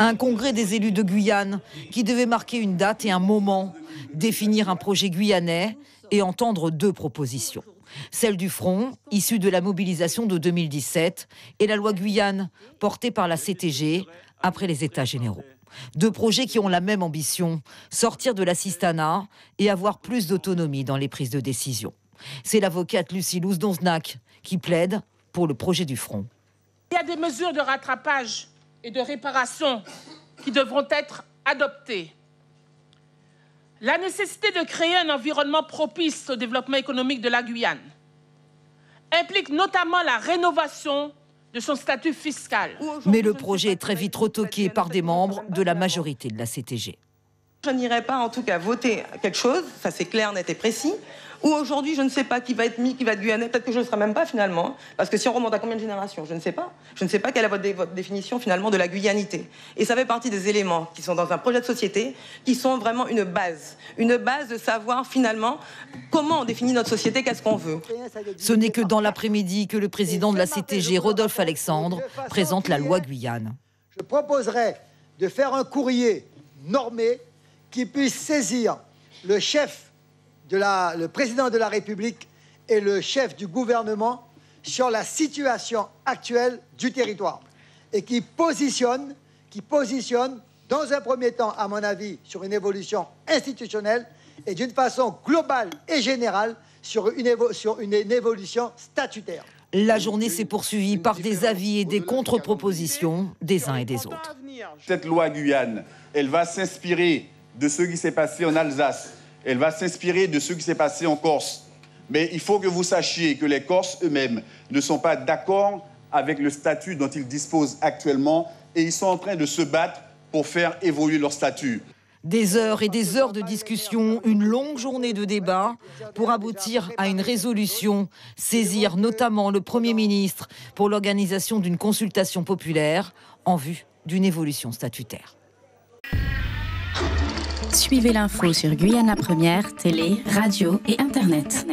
Un congrès des élus de Guyane qui devait marquer une date et un moment, définir un projet guyanais et entendre deux propositions. Celle du Front, issue de la mobilisation de 2017, et la loi Guyane, portée par la CTG après les États généraux. Deux projets qui ont la même ambition, sortir de l'assistanat et avoir plus d'autonomie dans les prises de décision. C'est l'avocate Lucie Louz-Donznac qui plaide pour le projet du Front. Il y a des mesures de rattrapage et de réparation qui devront être adoptées. La nécessité de créer un environnement propice au développement économique de la Guyane implique notamment la rénovation de son statut fiscal. Mais le projet est très vite retoqué par des membres de la majorité de la CTG. Je n'irai pas en tout cas voter quelque chose, ça c'est clair, net et précis, ou aujourd'hui je ne sais pas qui va être mis, qui va être guyanais, peut-être que je ne le serai même pas finalement, parce que si on remonte à combien de générations, je ne sais pas. Je ne sais pas quelle est votre définition finalement de la guyanité. Et ça fait partie des éléments qui sont dans un projet de société, qui sont vraiment une base de savoir finalement comment on définit notre société, qu'est-ce qu'on veut. Ce n'est que dans l'après-midi que le président de la CTG, Rodolphe Alexandre, présente la loi Guyane. Je proposerai de faire un courrier normé qui puisse saisir le président de la République et le chef du gouvernement sur la situation actuelle du territoire et qui positionne dans un premier temps, à mon avis, sur une évolution institutionnelle et d'une façon globale et générale sur une évolution statutaire. La journée s'est poursuivie par des avis et des contre-propositions des uns et des autres. Cette loi Guyane, elle va s'inspirer de ce qui s'est passé en Alsace. Elle va s'inspirer de ce qui s'est passé en Corse. Mais il faut que vous sachiez que les Corses eux-mêmes ne sont pas d'accord avec le statut dont ils disposent actuellement et ils sont en train de se battre pour faire évoluer leur statut. Des heures et des heures de discussion, une longue journée de débat pour aboutir à une résolution, saisir notamment le Premier ministre pour l'organisation d'une consultation populaire en vue d'une évolution statutaire. Suivez l'info sur Guyana Première, télé, radio et Internet.